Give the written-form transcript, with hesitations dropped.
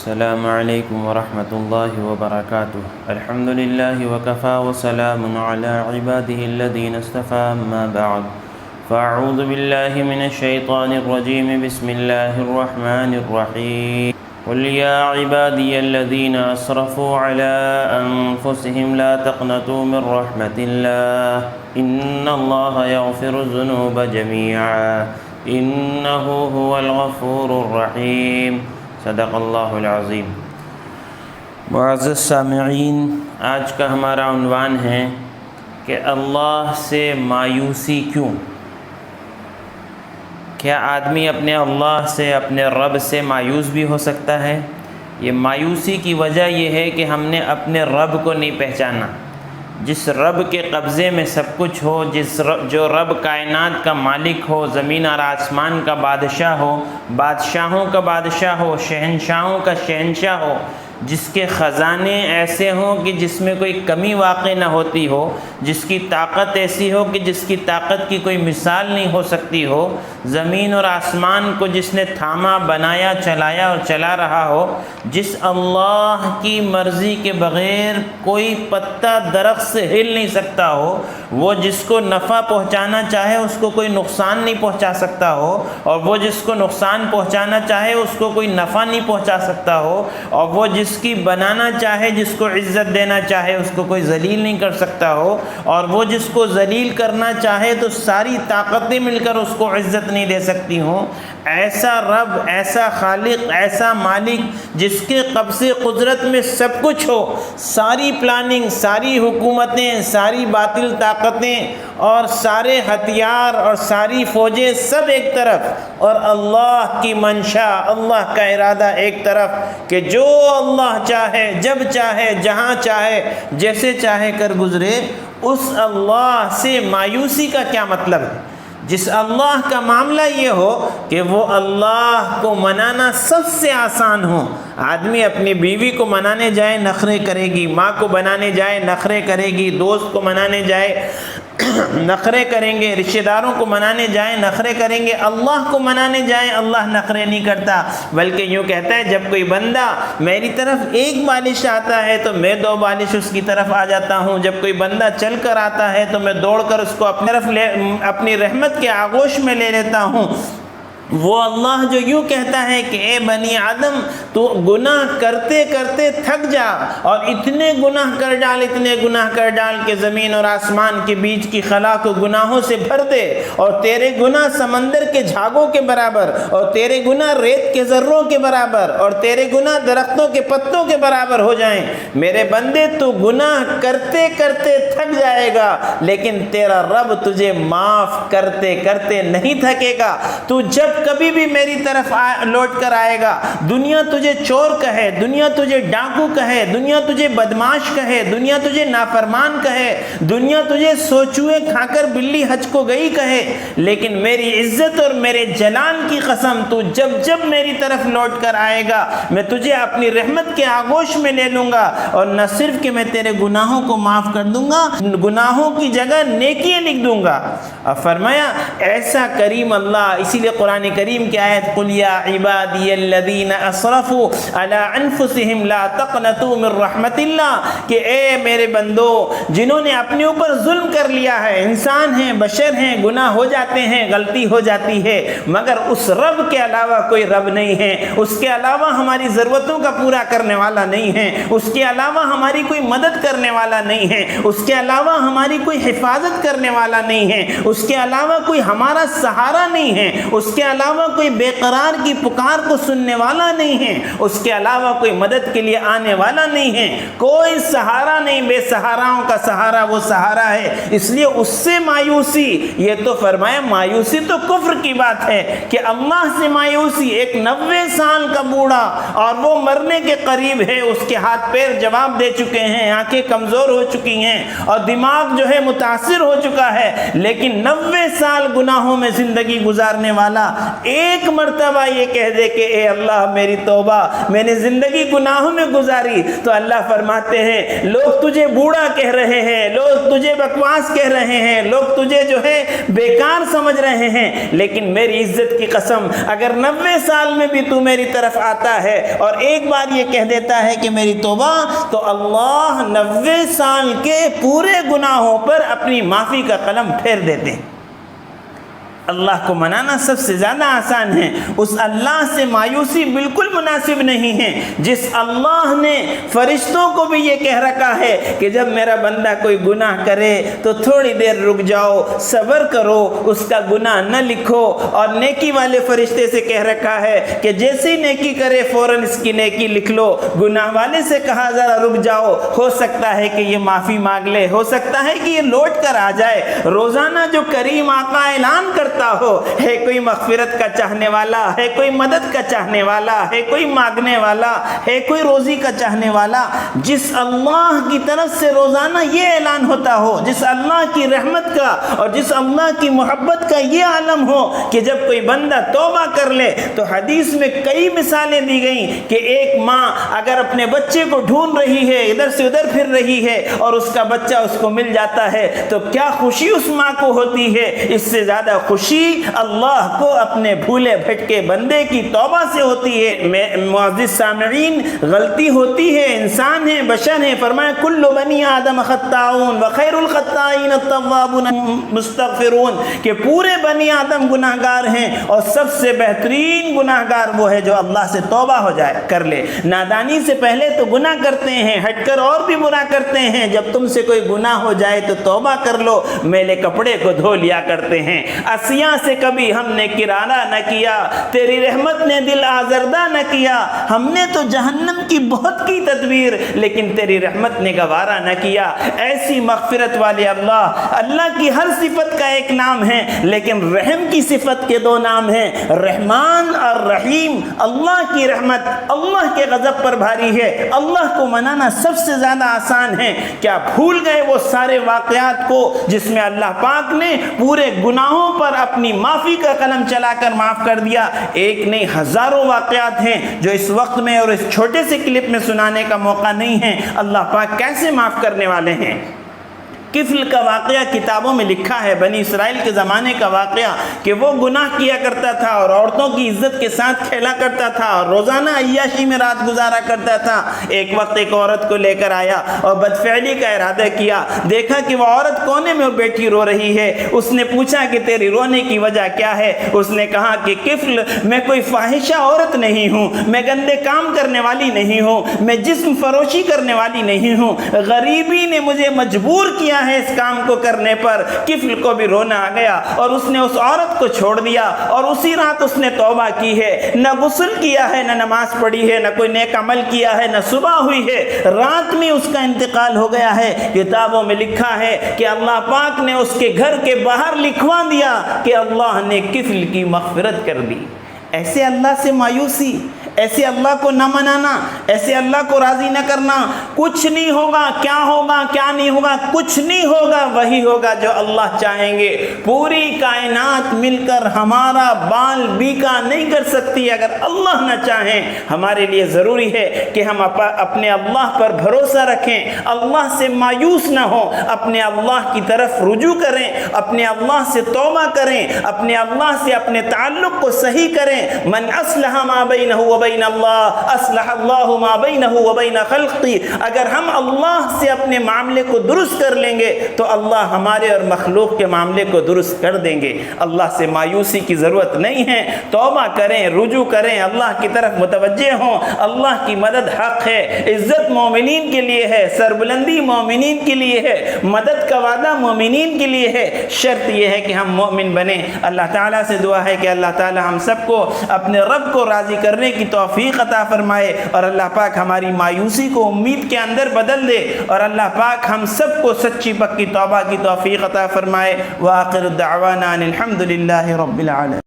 السلام علیکم ورحمۃ اللہ وبرکاتہ۔ الحمد للہ وکفی وسلام علی عباده الذین اصطفی، اما بعد فاعوذ باللہ من الشیطان الرجیم، بسم اللہ الرحمن الرحیم۔ قل یا عبادی الذین اسرفوا علی انفسهم لا تقنطوا من رحمۃ اللہ ان اللہ یغفر الذنوب جمیعا انہ هو الغفور الرحیم۔ صدق اللہ العظیم۔ معزز سامعین، آج کا ہمارا عنوان ہے کہ اللہ سے مایوسی کیوں؟ کیا آدمی اپنے اللہ سے، اپنے رب سے مایوس بھی ہو سکتا ہے؟ یہ مایوسی کی وجہ یہ ہے کہ ہم نے اپنے رب کو نہیں پہچانا۔ جس رب کے قبضے میں سب کچھ ہو، جو رب کائنات کا مالک ہو، زمین اور آسمان کا بادشاہ ہو، بادشاہوں کا بادشاہ ہو، شہنشاہوں کا شہنشاہ ہو، جس کے خزانے ایسے ہوں کہ جس میں کوئی کمی واقع نہ ہوتی ہو، جس کی طاقت ایسی ہو کہ جس کی طاقت کی کوئی مثال نہیں ہو سکتی ہو، زمین اور آسمان کو جس نے تھاما، بنایا، چلایا اور چلا رہا ہو، جس اللہ کی مرضی کے بغیر کوئی پتا درخت سے ہل نہیں سکتا ہو، وہ جس کو نفع پہنچانا چاہے اس کو کوئی نقصان نہیں پہنچا سکتا ہو، اور وہ جس کو نقصان پہنچانا چاہے اس کو کوئی نفع نہیں پہنچا سکتا ہو، اور وہ جس کی بنانا چاہے، جس کو عزت دینا چاہے اس کو کوئی ذلیل نہیں کر سکتا ہو، اور وہ جس کو ذلیل کرنا چاہے تو ساری طاقتیں مل کر اس کو عزت نہیں دے سکتی ہوں۔ ایسا رب، ایسا خالق، ایسا مالک جس کے قبض قدرت میں سب کچھ ہو، ساری پلاننگ، ساری حکومتیں، ساری باطل طاقتیں اور سارے ہتھیار اور ساری فوجیں سب ایک طرف، اور اللہ کی منشا، اللہ کا ارادہ ایک طرف کہ جو اللہ چاہے، جب چاہے، جہاں چاہے، جیسے چاہے کر گزرے، اس اللہ سے مایوسی کا کیا مطلب ہے؟ جس اللہ کا معاملہ یہ ہو کہ وہ اللہ کو منانا سب سے آسان ہو۔ آدمی اپنی بیوی کو منانے جائے نخرے کرے گی، ماں کو بنانے جائے نخرے کرے گی، دوست کو منانے جائے نخرے کریں گے، رشتہ داروں کو منانے جائیں نخرے کریں گے۔ اللہ کو منانے جائیں اللہ نخرے نہیں کرتا، بلکہ یوں کہتا ہے جب کوئی بندہ میری طرف ایک بالش آتا ہے تو میں 2 بالش اس کی طرف آ جاتا ہوں، جب کوئی بندہ چل کر آتا ہے تو میں دوڑ کر اس کو اپنی طرف اپنی رحمت کے آغوش میں لے لیتا ہوں۔ وہ اللہ جو یوں کہتا ہے کہ اے بنی آدم، تو گناہ کرتے کرتے تھک جا اور اتنے گناہ کر ڈال، اتنے گناہ کر ڈال کہ زمین اور آسمان کے بیچ کی خلا کو گناہوں سے بھر دے، اور تیرے گناہ سمندر کے جھاگوں کے برابر، اور تیرے گناہ ریت کے ذروں کے برابر، اور تیرے گناہ درختوں کے پتوں کے برابر ہو جائیں۔ میرے بندے، تو گناہ کرتے کرتے تھک جائے گا، لیکن تیرا رب تجھے معاف کرتے کرتے نہیں تھکے گا۔ تو جب کبھی بھی میری طرف لوٹ کر آئے گا، دنیا تجھے چور کہے، دنیا تجھے ڈاکو کہے، دنیا تجھے بدماش کہے، دنیا تجھے نافرمان کہے، دنیا تجھے سوچوئے کھا کر بلی حج کو گئی کہے، لیکن میری عزت اور میرے جلال کی قسم، تو جب جب میری طرف لوٹ کر آئے گا میں تجھے اپنی رحمت کے آغوش میں لے لوں گا، اور نہ صرف کہ میں تیرے گناہوں کو معاف کر دوں گا، گناہوں کی جگہ نیکیاں لکھ دوں گا۔ اور فرمایا ایسا کریم اللہ، اسی لیے قرآن کریم کی آیت قل یا عبادی الذین اسرفوا علی انفسهم لا تقنطوا من رحمت اللہ، کہ اے میرے بندو جنہوں نے اپنے اوپر ظلم کر لیا ہے، انسان ہیں، بشر ہیں، گناہ ہو جاتے ہیں، غلطی ہو جاتی ہے، مگر اس رب کے علاوہ کوئی رب نہیں ہے، اس کے علاوہ ہماری ضرورتوں کا پورا کرنے والا نہیں ہے، اس کے علاوہ ہماری کوئی مدد کرنے والا نہیں ہے، اس کے علاوہ ہماری کوئی حفاظت کرنے والا نہیں ہے، اس کے علاوہ کوئی ہمارا سہارا نہیں ہے، اس کے علاوہ کوئی بے قرار کی پکار کو سننے والا نہیں ہے، اس کے علاوہ کوئی مدد کے لیے آنے والا نہیں ہے، کوئی سہارا نہیں، بے سہاراؤں کا سہارا وہ سہارا ہے۔ اس لیے اس سے مایوسی، یہ تو فرمایا مایوسی تو کفر کی بات ہے کہ اللہ سے مایوسی، ایک 90 سال کا بوڑھا اور وہ مرنے کے قریب ہے، اس کے ہاتھ پیر جواب دے چکے ہیں، آنکھیں کمزور ہو چکی ہیں اور دماغ جو ہے متاثر ہو چکا ہے، لیکن 90 سال گناہوں میں زندگی گزارنے والا ایک مرتبہ یہ کہہ دے کہ اے اللہ میری توبہ، میں نے زندگی گناہوں میں گزاری، تو اللہ فرماتے ہیں لوگ تجھے بوڑھا کہہ رہے ہیں، لوگ تجھے بکواس کہہ رہے ہیں، لوگ تجھے جو ہے بیکار سمجھ رہے ہیں، لیکن میری عزت کی قسم اگر 90 سال میں بھی تو میری طرف آتا ہے اور ایک بار یہ کہہ دیتا ہے کہ میری توبہ، تو اللہ 90 سال کے پورے گناہوں پر اپنی معافی کا قلم پھیر دیتے ہیں۔ اللہ کو منانا سب سے زیادہ آسان ہے، اس اللہ سے مایوسی بالکل مناسب نہیں ہے جس اللہ نے فرشتوں کو بھی یہ کہہ رکھا ہے کہ جب میرا بندہ کوئی گناہ کرے تو تھوڑی دیر رک جاؤ، صبر کرو، اس کا گناہ نہ لکھو، اور نیکی والے فرشتے سے کہہ رکھا ہے کہ جیسی نیکی کرے فوراً اس کی نیکی لکھ لو، گناہ والے سے کہا ذرا رک جاؤ، ہو سکتا ہے کہ یہ معافی مانگ لے، ہو سکتا ہے کہ یہ لوٹ کر آ جائے۔ روزانہ جو کریم آقا اعلان کرتا ہو، ہے کوئی مغفرت کا چاہنے والا، ہے کوئی مدد کا چاہنے والا، ہے کوئی مانگنے والا، ہے کوئی روزی کا چاہنے والا، جس اللہ کی طرف سے روزانہ یہ اعلان ہوتا ہو، جس اللہ کی رحمت کا اور جس اللہ کی محبت کا یہ عالم ہو کہ جب کوئی بندہ توبہ کر لے، تو حدیث میں کئی مثالیں دی گئیں کہ ایک ماں اگر اپنے بچے کو ڈھونڈ رہی ہے، ادھر سے ادھر پھر رہی ہے اور اس کا بچہ اس کو مل جاتا ہے، تو کیا خوشی اس ماں کو ہوتی ہے، اس سے زیادہ خوشی اللہ کو اپنے بھولے بھٹکے بندے کی توبہ سے ہوتی ہے۔ معزز سامعین، غلطی ہوتی ہے، انسان ہے، بشر ہے، فرمایا کل بنی آدم خطاؤن وخیر الخطائین التوابون مستغفرون، کہ پورے بنی آدم گناہگار ہیں اور سب سے بہترین گناہگار وہ ہے جو اللہ سے توبہ ہو جائے کر لے۔ نادانی سے پہلے تو گناہ کرتے ہیں، ہٹ کر اور بھی برا کرتے ہیں، جب تم سے کوئی گناہ ہو جائے تو توبہ کر لو، میلے کپڑے کو دھو لیا کرتے ہیں۔ اسیاں سے کبھی ہم نے کرارہ نہ کیا، تیری رحمت نے دل آزردہ نہ کیا، ہم نے تو جہنم کی بہت کی تدبیر لیکن تیری رحمت نے گوارا نہ کیا۔ ایسی مغفرت والے اللہ، اللہ کی ہر صفت کا ایک نام ہے لیکن رحم کی صفت کے دو نام ہیں، رحمان اور رحیم۔ اللہ کی رحمت اللہ کے غضب پر بھاری ہے، اللہ کو منانا سب سے زیادہ آسان ہے۔ کیا بھول گئے وہ سارے واقعات کو جس میں اللہ پاک نے پورے گناہوں پر اپنی معافی کا قلم چلا کر معاف کر دیا؟ ایک نہیں ہزاروں واقعات ہیں جو اس وقت میں اور اس چھوٹے سے کلپ میں سنانے کا موقع نہیں ہے۔ اللہ پاک کیسے معاف کرنے والے ہیں۔ کفل کا واقعہ کتابوں میں لکھا ہے، بنی اسرائیل کے زمانے کا واقعہ، کہ وہ گناہ کیا کرتا تھا اور عورتوں کی عزت کے ساتھ کھیلا کرتا تھا اور روزانہ عیاشی میں رات گزارا کرتا تھا۔ ایک وقت ایک عورت کو لے کر آیا اور بدفعلی کا ارادہ کیا، دیکھا کہ وہ عورت کونے میں بیٹھی رو رہی ہے۔ اس نے پوچھا کہ تیری رونے کی وجہ کیا ہے؟ اس نے کہا کہ کفل، میں کوئی فاحشہ عورت نہیں ہوں، میں گندے کام کرنے والی نہیں ہوں، میں جسم فروشی کرنے والی نہیں ہوں، غریبی نے مجھے مجبور کیا ہے اس کام کو کرنے پر۔ کفل کو بھی رونا آ گیا اور اس نے اس عورت کو چھوڑ دیا اور اسی رات اس نے توبہ کی ہے، نہ غسل کیا ہے، نہ نماز پڑھی ہے، نہ کوئی نیک عمل کیا ہے، نہ صبح ہوئی ہے، رات میں اس کا انتقال ہو گیا ہے۔ کتابوں میں لکھا ہے کہ اللہ پاک نے اس کے گھر کے باہر لکھوا دیا کہ اللہ نے کفل کی مغفرت کر دی۔ ایسے اللہ سے مایوسی، ایسے اللہ کو نہ منانا، ایسے اللہ کو راضی نہ کرنا، کچھ نہیں ہوگا۔ کیا ہوگا؟ کیا نہیں ہوگا؟ کچھ نہیں ہوگا، وہی ہوگا جو اللہ چاہیں گے۔ پوری کائنات مل کر ہمارا بال بیکا نہیں کر سکتی اگر اللہ نہ چاہیں۔ ہمارے لیے ضروری ہے کہ ہم اپنے اللہ پر بھروسہ رکھیں، اللہ سے مایوس نہ ہوں، اپنے اللہ کی طرف رجوع کریں، اپنے اللہ سے توبہ کریں، اپنے اللہ سے اپنے تعلق کو صحیح کریں۔ من اصلح ما بینہ وبین اللہ اصلح اللہ ما بینہ وبین خلقی۔ اگر ہم اللہ سے اپنے معاملے کو درست کر لیں گے تو اللہ ہمارے اور مخلوق کے معاملے کو درست کر دیں گے۔ اللہ سے مایوسی کی ضرورت نہیں ہے، توبہ کریں، رجوع کریں، اللہ کی طرف متوجہ ہوں۔ اللہ کی مدد حق ہے، عزت مومنین کے لیے ہے، سربلندی مومنین کے لیے ہے، مدد کا وعدہ مومنین کے لیے ہے۔ شرط یہ ہے کہ ہم مومن بنیں۔ اللہ تعالیٰ سے دعا ہے کہ اللہ تعالیٰ ہم سب کو اپنے رب کو راضی کرنے کی توفیق عطا فرمائے اور اللہ پاک ہماری مایوسی کو امید کے اندر بدل دے اور اللہ پاک ہم سب کو سچی پکی توبہ کی توفیق عطا فرمائے۔ وآخر الدعوانا الحمد للہ رب العالمین۔